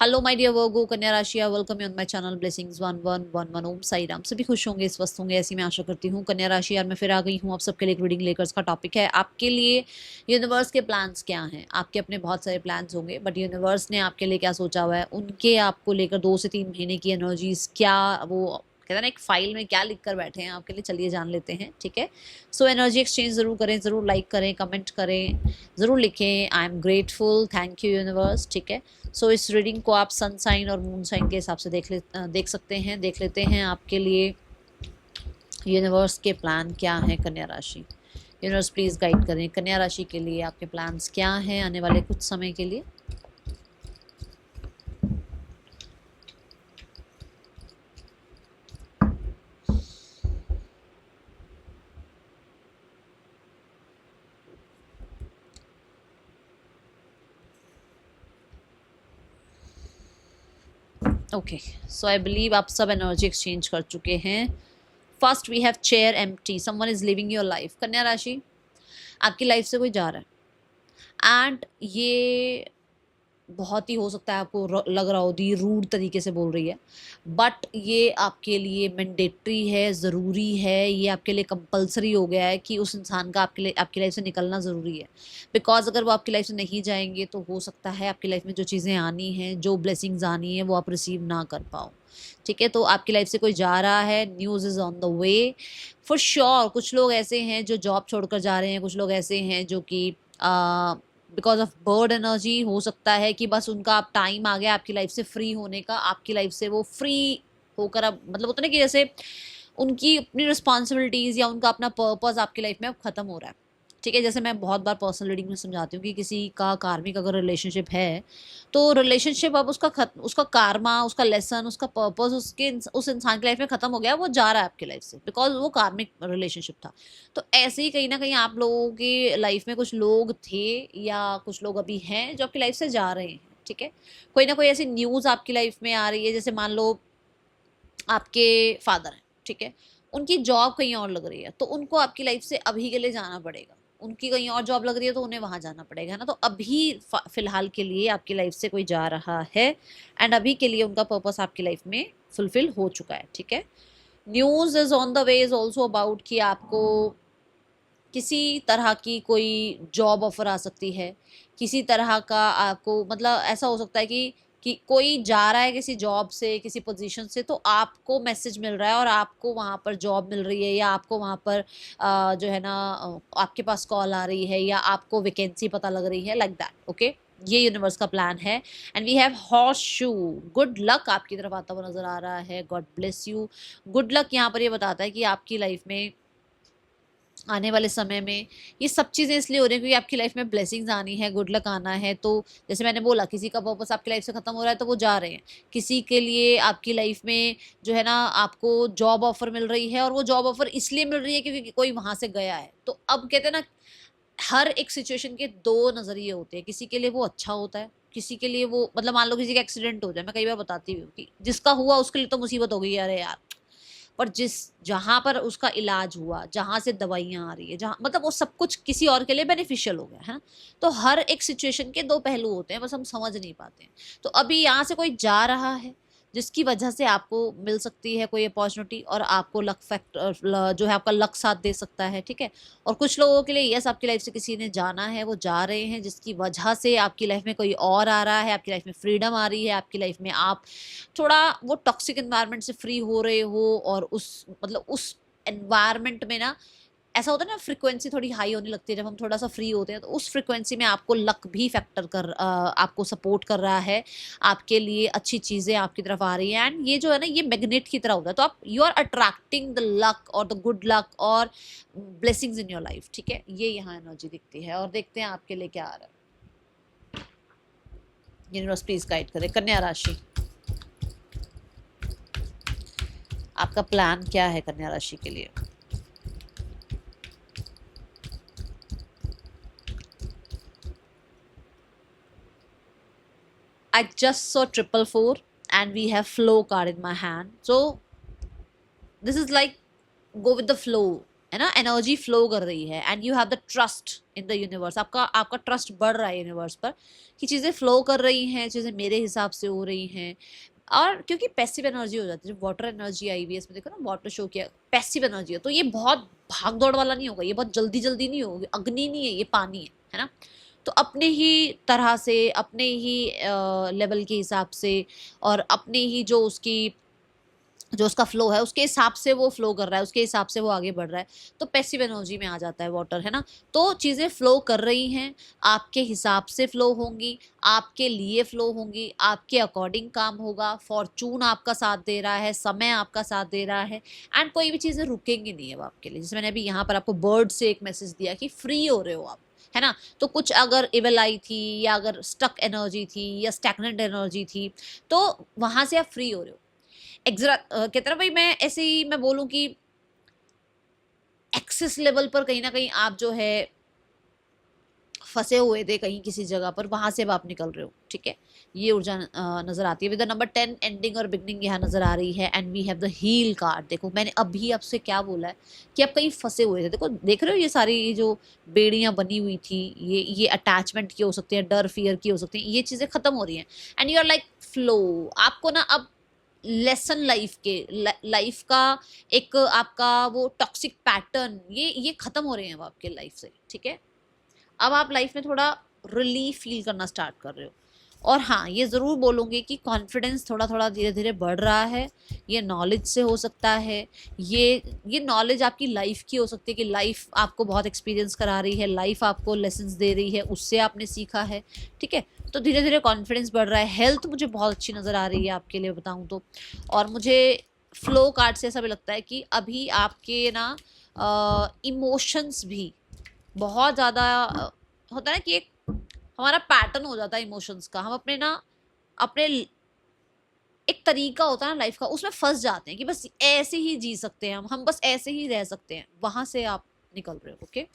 Hello my dear वर्गो कन्या राशि, welcome you on my channel blessings 1111 ओम साई राम। सभी खुश होंगे, स्वस्थ होंगे, ऐसी मैं आशा करती हूँ। कन्या राशि यार मैं फिर आ गई हूँ आप सबके लिए एक रीडिंग लेकर। इसका टॉपिक है आपके लिए यूनिवर्स के प्लान्स क्या हैं। आपके अपने बहुत सारे प्लान्स होंगे, बट यूनिवर्स ने आपके लिए क्या सोचा हुआ है, उनके आपको लेकर 2 से 3 महीने की एनर्जीज क्या, वो कहते हैं ना एक फाइल में क्या लिख कर बैठे हैं आपके लिए, चलिए जान लेते हैं। ठीक है, सो एनर्जी एक्सचेंज जरूर करें, जरूर लाइक करें, कमेंट करें, ज़रूर लिखें I am grateful, thank you universe. ठीक है, सो इस रीडिंग को आप सन साइन और मून साइन के हिसाब से देख सकते हैं। देख लेते हैं आपके लिए यूनिवर्स के प्लान क्या हैं। कन्या राशि, यूनिवर्स प्लीज़ गाइड करें कन्या राशि के लिए आपके प्लान्स क्या हैं आने वाले कुछ समय के लिए। ओके, सो आई बिलीव आप सब एनर्जी एक्सचेंज कर चुके हैं। First we have chair empty, someone is living your life. कन्या राशि, आपकी लाइफ से कोई जा रहा है एंड ये बहुत ही हो सकता है आपको लग रहा हो दी रूड तरीके से बोल रही है, बट ये आपके लिए मैंडेटरी है, ज़रूरी है, ये आपके लिए कंपलसरी हो गया है कि उस इंसान का आपके लिए आपकी लाइफ से निकलना ज़रूरी है। बिकॉज अगर वो आपकी लाइफ से नहीं जाएंगे तो हो सकता है आपकी लाइफ में जो चीज़ें आनी हैं, जो ब्लेसिंग्स आनी है, वो आप रिसीव ना कर पाओ। ठीक है, तो आपकी लाइफ से कोई जा रहा है, news is on the way for sure. कुछ लोग ऐसे हैं जो जॉब छोड़कर जा रहे हैं, कुछ लोग ऐसे हैं जो कि बिकॉज ऑफ बर्ड एनर्जी हो सकता है कि बस उनका अब टाइम आ गया आपकी लाइफ से फ्री होने का, आपकी लाइफ से वो फ्री होकर अब मतलब होता है ना कि जैसे उनकी अपनी रिस्पॉन्सिबिलिटीज़ या उनका अपना पर्पस आपकी लाइफ में अब खत्म हो रहा है। ठीक है, जैसे मैं बहुत बार पर्सनल रीडिंग में समझाती हूँ कि किसी का कार्मिक अगर रिलेशनशिप है तो रिलेशनशिप अब उसका कार्मा, उसका लेसन, उसका पर्पस उस इंसान की लाइफ में खत्म हो गया, वो जा रहा है आपकी लाइफ से बिकॉज वो कार्मिक रिलेशनशिप था। तो ऐसे ही कहीं ना कहीं आप लोगों की लाइफ में कुछ लोग थे या कुछ लोग अभी हैं जो आपकी लाइफ से जा रहे हैं। ठीक है, कोई ना कोई ऐसी न्यूज़ आपकी लाइफ में आ रही है, जैसे मान लो आपके फादर हैं, ठीक है, उनकी जॉब कहीं और लग रही है तो उनको आपकी लाइफ से अभी के लिए जाना पड़ेगा। उनकी कहीं और जॉब लग रही है तो उन्हें वहां जाना पड़ेगा, है ना। तो अभी फिलहाल के लिए आपकी लाइफ से कोई जा रहा है एंड अभी के लिए उनका पर्पस आपकी लाइफ में फुलफिल हो चुका है। ठीक है, news is on the way is also about कि आपको किसी तरह की कोई जॉब ऑफर आ सकती है, किसी तरह का आपको मतलब ऐसा हो सकता है कि कोई जा रहा है किसी जॉब से, किसी पोजीशन से, तो आपको मैसेज मिल रहा है और आपको वहाँ पर जॉब मिल रही है या आपको वहाँ पर जो है ना आपके पास कॉल आ रही है या आपको वैकेंसी पता लग रही है, लाइक दैट। ओके, ये यूनिवर्स का प्लान है। And we have horseshoe, good luck आपकी तरफ आता हुआ नजर आ रहा है। God bless you. Good luck यहाँ पर ये बताता है कि आपकी लाइफ में आने वाले समय में ये सब चीज़ें इसलिए हो रही हैं क्योंकि आपकी लाइफ में ब्लेसिंग्स आनी है, गुड लक आना है। तो जैसे मैंने बोला, किसी का पर्पस आपकी लाइफ से खत्म हो रहा है तो वो जा रहे हैं। किसी के लिए आपकी लाइफ में जो है ना आपको जॉब ऑफर मिल रही है और वो जॉब ऑफर इसलिए मिल रही है क्योंकि कोई वहां से गया है। तो अब कहते हैं ना, हर एक सिचुएशन के दो नजरिए होते हैं। किसी के लिए वो अच्छा होता है, किसी के लिए वो मतलब मान लो किसी का एक्सीडेंट हो जाए, मैं कई बार बताती हूँ कि जिसका हुआ उसके लिए तो मुसीबत हो गई, अरे यार, पर जिस जहाँ पर उसका इलाज हुआ, जहाँ से दवाइयाँ आ रही है, जहाँ मतलब वो सब कुछ किसी और के लिए बेनिफिशियल हो गया है ना। तो हर एक सिचुएशन के दो पहलू होते हैं, बस हम समझ नहीं पाते हैं। तो अभी यहाँ से कोई जा रहा है जिसकी वजह से आपको मिल सकती है कोई अपॉर्चुनिटी और आपको लक फैक्टर जो है आपका लक साथ दे सकता है। ठीक है, और कुछ लोगों के लिए यस आपकी लाइफ से किसी ने जाना है, वो जा रहे हैं जिसकी वजह से आपकी लाइफ में कोई और आ रहा है, आपकी लाइफ में फ्रीडम आ रही है, आपकी लाइफ में आप थोड़ा वो टॉक्सिक एनवायरनमेंट से फ्री हो रहे हो और उस मतलब उस एनवायरनमेंट में ना ऐसा होता है ना, फ्रिक्वेंसी थोड़ी हाई होने लगती है जब हम थोड़ा सा फ्री होते हैं। तो उस फ्रिक्वेंसी में आपको लक भी आपको सपोर्ट कर रहा है, आपके लिए अच्छी चीज़ें आपकी तरफ आ रही हैं। एंड ये जो है ना, ये मैग्नेट की तरह होता है, तो आप you are attracting the luck और द गुड लक और ब्लेसिंग्स इन योर लाइफ। ठीक है, ये यहाँ एनर्जी दिखती है और देखते हैं आपके लिए क्या आ रहा है। यूनिवर्स प्लीज गाइड करें कन्या राशि, आपका प्लान क्या है कन्या राशि के लिए। I just saw triple four and we have flow card in my hand. So this is like go with the flow. है ना, एनर्जी फ्लो कर रही है and you have the trust in the universe, आपका आपका trust बढ़ रहा है यूनिवर्स पर कि चीज़ें फ्लो कर रही हैं, चीज़ें मेरे हिसाब से हो रही हैं। और क्योंकि पैसिव एनर्जी हो जाती है, जब वाटर एनर्जी आई हुई है इसमें, देखो ना वाटर शो किया, पैसिव एनर्जी है, तो ये बहुत भाग दौड़ वाला नहीं होगा, ये बहुत जल्दी जल्दी नहीं होगी, अग्नि नहीं है, ये पानी है ना। तो अपने ही तरह से, अपने ही लेवल के हिसाब से, और अपने ही जो उसका फ्लो है उसके हिसाब से वो फ्लो कर रहा है, उसके हिसाब से वो आगे बढ़ रहा है, तो पैसिव एनर्जी में आ जाता है वाटर, है ना। तो चीज़ें फ्लो कर रही हैं, आपके हिसाब से फ्लो होंगी, आपके लिए फ्लो होंगी, आपके अकॉर्डिंग काम होगा, फॉर्चून आपका साथ दे रहा है, समय आपका साथ दे रहा है, एंड कोई भी चीज़ें रुकेंगी नहीं अब आपके लिए। जैसे मैंने अभी यहाँ पर आपको बर्ड से एक मैसेज दिया कि फ्री हो रहे हो आप, है ना। तो कुछ अगर इवल आई थी, या अगर स्टक एनर्जी थी, या स्टैग्नेंट एनर्जी थी, तो वहां से आप फ्री हो रहे हो। एग्जैक्ट कहते ना भाई, मैं ऐसे ही मैं बोलूं कि एक्सेस लेवल पर कहीं ना कहीं आप जो है फंसे हुए थे कहीं किसी जगह पर, वहां से अब आप निकल रहे हो, ठीक है। ये ऊर्जा नजर आती है विद द नंबर 10, एंडिंग और बिगनिंग यहाँ नजर आ रही है, and we have the heal card. देखो मैंने अभी आपसे क्या बोला है कि आप कहीं फंसे हुए थे, देखो देख रहे हो ये सारी जो बेड़ियां बनी हुई थी, ये अटैचमेंट की हो सकती है, डर फियर की हो सकती है, ये चीजें खत्म हो रही हैं, and you are like flow. आपको ना अब लेसन लाइफ के, लाइफ का एक आपका वो टॉक्सिक पैटर्न, ये खत्म हो रहे हैं अब आपके लाइफ से, ठीक है। अब आप लाइफ में थोड़ा रिलीफ फील करना स्टार्ट कर रहे हो। और हाँ, ये ज़रूर बोलूँगी कि कॉन्फिडेंस थोड़ा थोड़ा धीरे धीरे बढ़ रहा है। ये नॉलेज से हो सकता है, ये नॉलेज आपकी लाइफ की हो सकती है कि लाइफ आपको बहुत एक्सपीरियंस करा रही है, लाइफ आपको लेसन्स दे रही है, उससे आपने सीखा है, ठीक है। तो धीरे धीरे कॉन्फिडेंस बढ़ रहा है। हेल्थ मुझे बहुत अच्छी नज़र आ रही है आपके लिए बताऊँ तो। और मुझे फ्लो कार्ड से ऐसा भी लगता है कि अभी आपके ना इमोशंस भी बहुत ज़्यादा होता है ना कि एक हमारा पैटर्न हो जाता है इमोशंस का, हम अपने ना अपने एक तरीका होता है ना लाइफ का, उसमें फंस जाते हैं कि बस ऐसे ही जी सकते हैं हम बस ऐसे ही रह सकते हैं, वहां से आप निकल रहे हो, okay.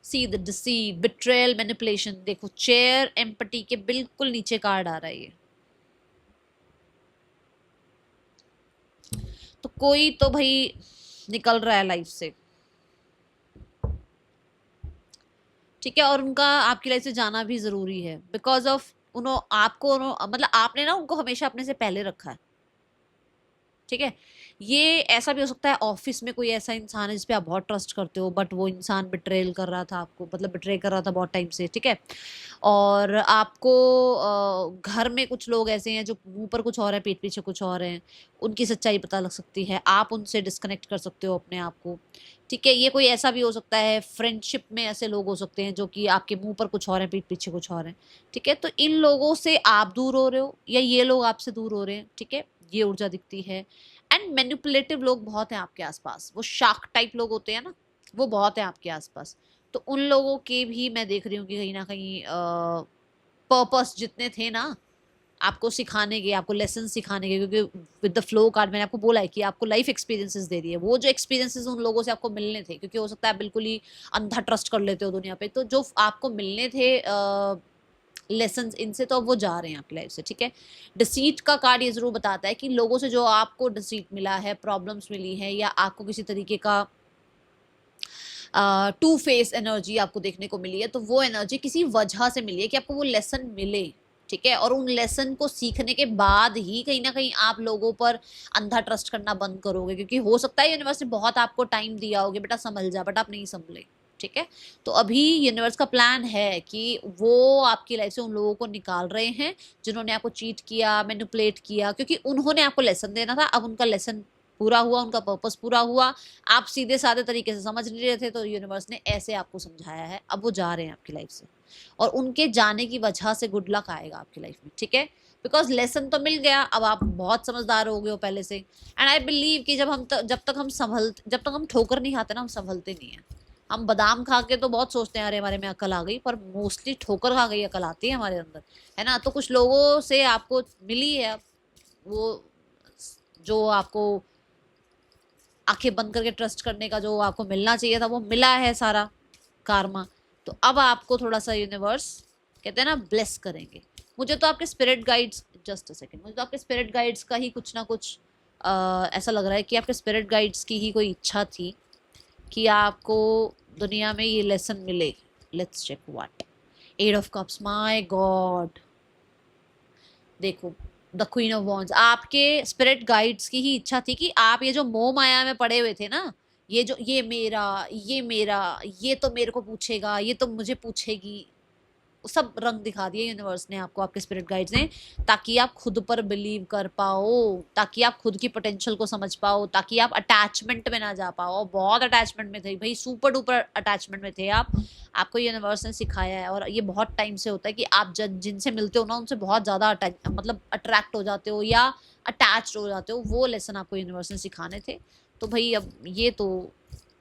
See the deceit, betrayal, manipulation. देखो चेयर एम्पटी के बिल्कुल नीचे कार्ड आ रहा है ये। तो कोई तो भाई निकल रहा है लाइफ से, ठीक है, और उनका आपकी लाइफ से जाना भी जरूरी है, बिकॉज ऑफ मतलब आपने ना उनको हमेशा अपने से पहले रखा है, ठीक है। ये ऐसा भी हो सकता है ऑफिस में कोई ऐसा इंसान है जिसपे आप बहुत ट्रस्ट करते हो, बट वो इंसान बिट्रेल कर रहा था आपको, मतलब बिट्रे कर रहा था बहुत टाइम से, ठीक है। और आपको घर में कुछ लोग ऐसे हैं जो मुंह पर कुछ और है, पीठ पीछे कुछ और हैं, उनकी सच्चाई पता लग सकती है, आप उनसे डिस्कनेक्ट कर सकते हो अपने आप को, ठीक है। ये कोई ऐसा भी हो सकता है, फ्रेंडशिप में ऐसे लोग हो सकते हैं जो कि आपके मुंह पर कुछ और हैं, पीठ पीछे कुछ और हैं, ठीक है। तो इन लोगों से आप दूर हो रहे हो, या ये लोग आपसे दूर हो रहे हैं, ठीक है। ये ऊर्जा दिखती है। एंड मैनिपुलेटिव लोग बहुत हैं आपके आसपास, वो शार्क टाइप लोग होते हैं ना, वो बहुत हैं आपके आसपास। तो उन लोगों के भी मैं देख रही हूँ कि कहीं ना कहीं पर्पस जितने थे ना आपको सिखाने के, आपको लेसन सिखाने के, क्योंकि विद द फ्लो कार्ड मैंने आपको बोला है कि आपको लाइफ एक्सपीरियंसेस दे रही है, वो जो एक्सपीरियंसेस उन लोगों से आपको मिलने थे, क्योंकि हो सकता है बिल्कुल ही अंधा ट्रस्ट कर लेते हो दुनिया पे, तो जो आपको मिलने थे लेसन, इनसे तो अब वो जा रहे हैं आपकी लाइफ से, ठीक है। डिसीट का कार्ड ये जरूर बताता है कि लोगों से जो आपको डिसीट मिला है, प्रॉब्लम्स मिली है, या आपको किसी तरीके का टू फेस एनर्जी आपको देखने को मिली है, तो वो एनर्जी किसी वजह से मिली है कि आपको वो लेसन मिले, ठीक है। और उन लेसन को सीखने के बाद ही कहीं ना कहीं आप लोगों पर अंधा ट्रस्ट करना बंद करोगे, क्योंकि हो सकता है यूनिवर्स ने बहुत आपको टाइम दिया होगा, बेटा संभल जा, बट आप नहीं संभले, ठीक है। तो अभी यूनिवर्स का प्लान है कि वो आपकी लाइफ से उन लोगों को निकाल रहे हैं जिन्होंने आपको चीट किया, मैनिपुलेट किया, क्योंकि उन्होंने आपको लेसन देना था, अब उनका लेसन पूरा हुआ, उनका पर्पस पूरा हुआ, आप सीधे साधे तरीके से समझ नहीं रहे थे, तो यूनिवर्स ने ऐसे आपको समझाया है, अब वो जा रहे हैं आपकी लाइफ से, और उनके जाने की वजह से गुड लक आएगा आपकी लाइफ में, ठीक है। बिकॉज लेसन तो मिल गया, अब आप बहुत समझदार हो गए हो पहले से। एंड आई बिलीव कि जब तक हम ठोकर नहीं खाते ना, हम संभलते नहीं है। हम बादाम खा के तो बहुत सोचते हैं अरे हमारे में अकल आ गई, पर मोस्टली ठोकर खा गई अकल आती है हमारे अंदर, है ना। तो कुछ लोगों से आपको मिली है वो, जो आपको आंखें बंद करके ट्रस्ट करने का जो आपको मिलना चाहिए था, वो मिला है सारा कार्मा। तो अब आपको थोड़ा सा यूनिवर्स कहते हैं ना ब्लेस करेंगे, मुझे तो आपके spirit guides, just a second, मुझे तो आपके स्पिरिट गाइड्स का ही कुछ ना कुछ ऐसा लग रहा है कि आपके स्पिरिट गाइड्स की ही कोई इच्छा थी कि आपको दुनिया में ये लेसन मिले। Let's check what. Eight of cups, my God. देखो द क्वीन ऑफ वॉन्ड्स, आपके स्पिरिट गाइड्स की ही इच्छा थी कि आप ये जो मोह माया में पड़े हुए थे ना, ये जो ये मेरा, ये तो मेरे को पूछेगा, ये तो मुझे पूछेगी, सब रंग दिखा दिए यूनिवर्स ने आपको, आपके स्पिरिट गाइड्स ने, ताकि आप खुद पर बिलीव कर पाओ, ताकि आप खुद की पोटेंशियल को समझ पाओ, ताकि आप अटैचमेंट में ना जा पाओ। बहुत अटैचमेंट में थे भाई, सुपर डुपर अटैचमेंट में थे आप। आपको यूनिवर्स ने सिखाया है, और ये बहुत टाइम से होता है कि आप जिनसे मिलते हो ना, उनसे बहुत ज़्यादा मतलब अट्रैक्ट हो जाते हो या अटैच्ड हो जाते हो। वो लेसन आपको यूनिवर्स ने सिखाने थे। तो भाई अब ये तो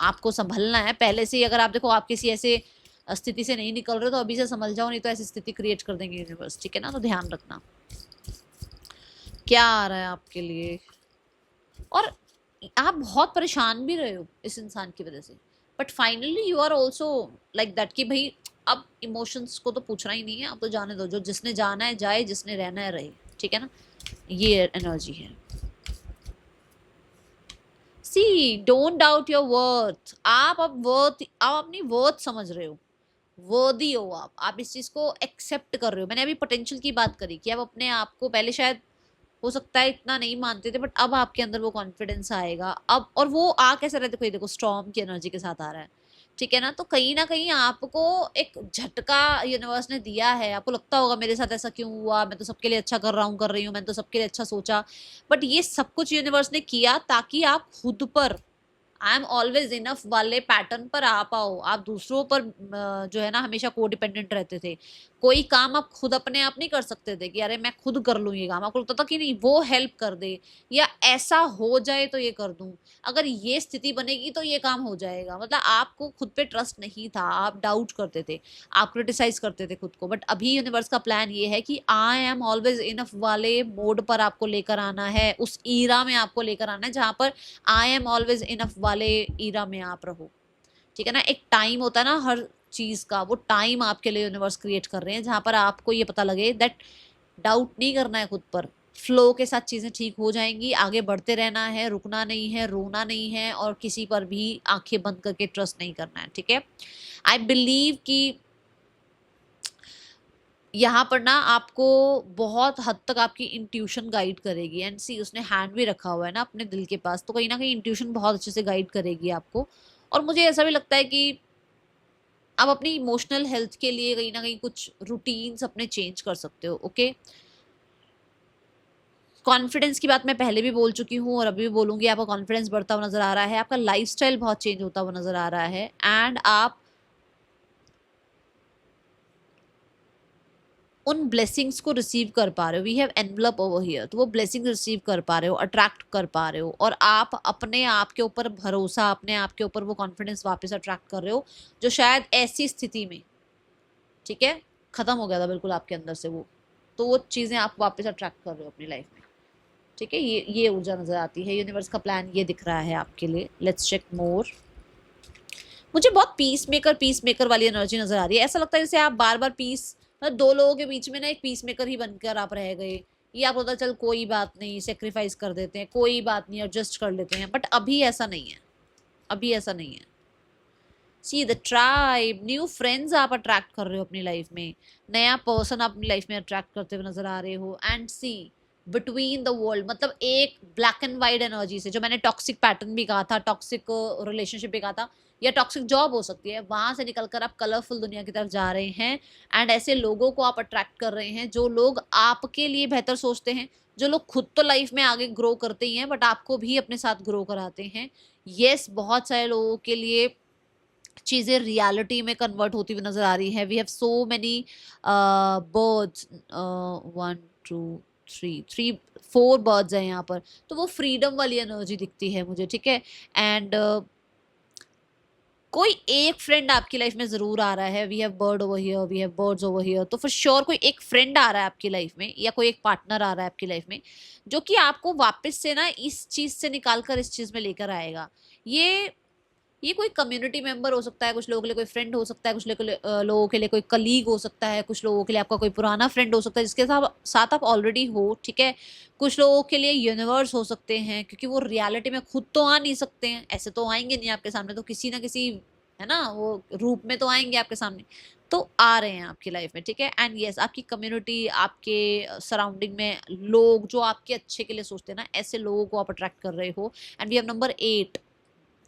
आपको संभलना है पहले से ही। अगर आप देखो आप किसी ऐसे स्थिति से नहीं निकल रहे तो अभी से समझ जाओ, नहीं तो ऐसी स्थिति क्रिएट कर देंगे यूनिवर्स, ठीक है ना। तो ध्यान रखना क्या आ रहा है आपके लिए। और आप बहुत परेशान भी रहे हो इस इंसान की वजह से, but finally you are also like that कि भाई अब इमोशंस को तो पूछना ही नहीं है, अब तो जाने दो, जो जिसने जाना है जाए, जिसने रहना है रहे, ठीक है ना। ये एनर्जी है। सी डोंट डाउट योर वर्थ। आप अब अपनी वर्थ समझ रहे हो, वर्दी हो आप इस चीज को एक्सेप्ट कर रहे हो। मैंने अभी पोटेंशियल की बात करी कि आप अपने आप को पहले शायद हो सकता है इतना नहीं मानते थे, बट अब आपके अंदर वो कॉन्फिडेंस आएगा अब। और वो आ कैसे रहे, देखो ये देखो स्टॉर्म की एनर्जी के साथ आ रहा है, ठीक है ना कहीं आपको एक झटका यूनिवर्स ने दिया है। आपको लगता होगा मेरे साथ ऐसा क्यों हुआ, मैं तो सबके लिए अच्छा कर रहा हूँ, कर रही हूँ, मैंने तो सबके लिए अच्छा सोचा। बट ये सब कुछ यूनिवर्स ने किया ताकि आप खुद पर आई एम ऑलवेज इनफ वाले पैटर्न पर आ पाओ। आप दूसरों पर जो है ना हमेशा को डिपेंडेंट रहते थे। कोई काम आप खुद अपने आप नहीं कर सकते थे कि अरे मैं खुद कर लूँ ये काम। आपको लगता था कि नहीं वो हेल्प कर दे, या ऐसा हो जाए तो ये कर दूं, अगर ये स्थिति बनेगी तो ये काम हो जाएगा। मतलब आपको खुद पे ट्रस्ट नहीं था, आप डाउट करते थे, आप क्रिटिसाइज करते थे खुद को। बट अभी यूनिवर्स का प्लान ये है कि आई एम ऑलवेज इनफ वाले मोड पर आपको लेकर आना है, उस ईरा में आपको लेकर आना है जहां पर आई एम ऑलवेज इनफ वाले ईरा में आप रहो, ठीक है ना। एक टाइम होता है ना हर चीज का, वो टाइम आपके लिए यूनिवर्स क्रिएट कर रहे हैं जहां पर आपको ये पता लगे दैट डाउट नहीं करना है खुद पर, फ्लो के साथ चीजें ठीक हो जाएंगी, आगे बढ़ते रहना है, रुकना नहीं है, रोना नहीं है, और किसी पर भी आंखें बंद करके ट्रस्ट नहीं करना है, ठीक है। आई बिलीव कि यहाँ पर ना आपको बहुत हद तक आपकी इंट्यूशन गाइड करेगी। एंड सी उसने हैंड भी रखा हुआ है ना अपने दिल के पास, तो कहीं ना कहीं इंट्यूशन बहुत अच्छे से गाइड करेगी आपको। और मुझे ऐसा भी लगता है कि आप अपनी इमोशनल हेल्थ के लिए कहीं ना कहीं कुछ रूटीन्स अपने चेंज कर सकते हो, ओके। कॉन्फिडेंस की बात मैं पहले भी बोल चुकी हूँ और अभी भी बोलूंगी। आपका कॉन्फिडेंस बढ़ता हुआ नजर आ रहा है, आपका लाइफस्टाइल बहुत चेंज होता हुआ नजर आ रहा है, एंड आप उन ब्लेसिंग्स को रिसीव कर पा रहे हो। We have envelope over here, तो वो ब्लेसिंग रिसीव कर पा रहे हो, अट्रैक्ट कर पा रहे हो, और आप अपने आप के ऊपर भरोसा, अपने आप के ऊपर वो कॉन्फिडेंस वापस अट्रैक्ट कर रहे हो जो शायद ऐसी स्थिति में, ठीक है, खत्म हो गया था बिल्कुल आपके अंदर से वो। तो वो चीजें आप वापस अट्रैक्ट कर रहे हो अपनी लाइफ में, ठीक है। ये ऊर्जा नजर आती है, यूनिवर्स का प्लान ये दिख रहा है आपके लिए। लेट्स चेक मोर। मुझे बहुत पीस मेकर वाली एनर्जी नजर आ रही है। ऐसा लगता है जैसे आप बार बार पीस, मतलब दो लोगों के बीच में ना एक पीस मेकर ही बनकर आप रह गए। ये आप होता चल कोई बात नहीं, सेक्रीफाइस कर देते हैं, कोई बात नहीं, एडजस्ट कर लेते हैं, बट अभी ऐसा नहीं है, अभी ऐसा नहीं है। See the tribe, new friends आप अट्रैक्ट कर रहे हो अपनी लाइफ में, नया पर्सन आप अपनी लाइफ में अट्रैक्ट करते हुए नजर आ रहे हो। And see between the world, मतलब एक ब्लैक एंड वाइट एनर्जी से, जो मैंने टॉक्सिक पैटर्न भी कहा था, टॉक्सिक रिलेशनशिप भी कहा था, या टॉक्सिक जॉब हो सकती है, वहां से निकलकर आप कलरफुल दुनिया की तरफ जा रहे हैं। एंड ऐसे लोगों को आप अट्रैक्ट कर रहे हैं जो लोग आपके लिए बेहतर सोचते हैं, जो लोग खुद तो लाइफ में आगे ग्रो करते ही हैं बट आपको भी अपने साथ ग्रो कराते हैं। यस, बहुत सारे लोगों के लिए चीज़ें रियलिटी में कन्वर्ट होती हुई नजर आ रही है। We have so many birds, 1 2 3 4 birds हैं यहाँ पर, तो वो फ्रीडम वाली एनर्जी दिखती है मुझे, ठीक है। एंड कोई एक फ्रेंड आपकी लाइफ में जरूर आ रहा है। We have bird over here, we have birds over here, तो फॉर श्योर कोई एक फ्रेंड आ रहा है आपकी लाइफ में, या कोई एक पार्टनर आ रहा है आपकी लाइफ में, जो कि आपको वापस से ना इस चीज से निकाल कर इस चीज में लेकर आएगा। ये ये कोई कम्युनिटी मेंबर हो सकता है, कुछ लोगों के लिए कोई फ्रेंड हो सकता है, कुछ लोगों के लिए कोई कलीग हो सकता है, कुछ लोगों के लिए आपका कोई पुराना फ्रेंड हो सकता है जिसके साथ साथ आप ऑलरेडी हो, ठीक है। कुछ लोगों के लिए यूनिवर्स हो सकते हैं, क्योंकि वो रियलिटी में खुद तो आ नहीं सकते हैं, ऐसे तो आएंगे नहीं आपके सामने, तो किसी ना किसी, है ना, वो रूप में तो आएंगे आपके सामने, तो आ रहे हैं आपकी लाइफ में, ठीक है। एंड यस, आपकी कम्युनिटी, आपके सराउंडिंग में लोग जो आपके अच्छे के लिए सोचते हैं ना, ऐसे लोगों को आप अट्रैक्ट कर रहे हो। And we have number 8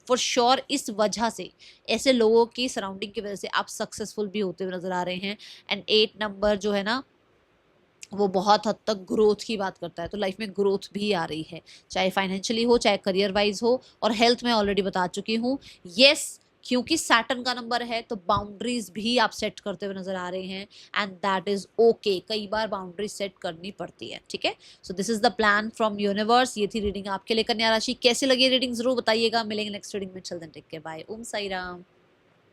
for sure. इस वजह से, ऐसे लोगों की सराउंडिंग की वजह से आप सक्सेसफुल भी होते हुए नजर आ रहे हैं। एंड 8 नंबर जो है ना, वो बहुत हद तक ग्रोथ की बात करता है, तो लाइफ में ग्रोथ भी आ रही है, चाहे फाइनेंशियली हो, चाहे करियर वाइज हो, और हेल्थ में ऑलरेडी बता चुकी हूँ। यस, क्योंकि सैटर्न का नंबर है तो बाउंड्रीज भी आप सेट करते हुए नजर आ रहे हैं, एंड दैट इज ओके। कई बार बाउंड्रीज सेट करनी पड़ती है, ठीक है। So this is the plan from universe. ये थी रीडिंग आपके लिए कन्या राशि। कैसी लगी रीडिंग जरूर बताइएगा। मिलेंगे नेक्स्ट रीडिंग में। चल देन, टेक केयर, बाय, ओम साई राम।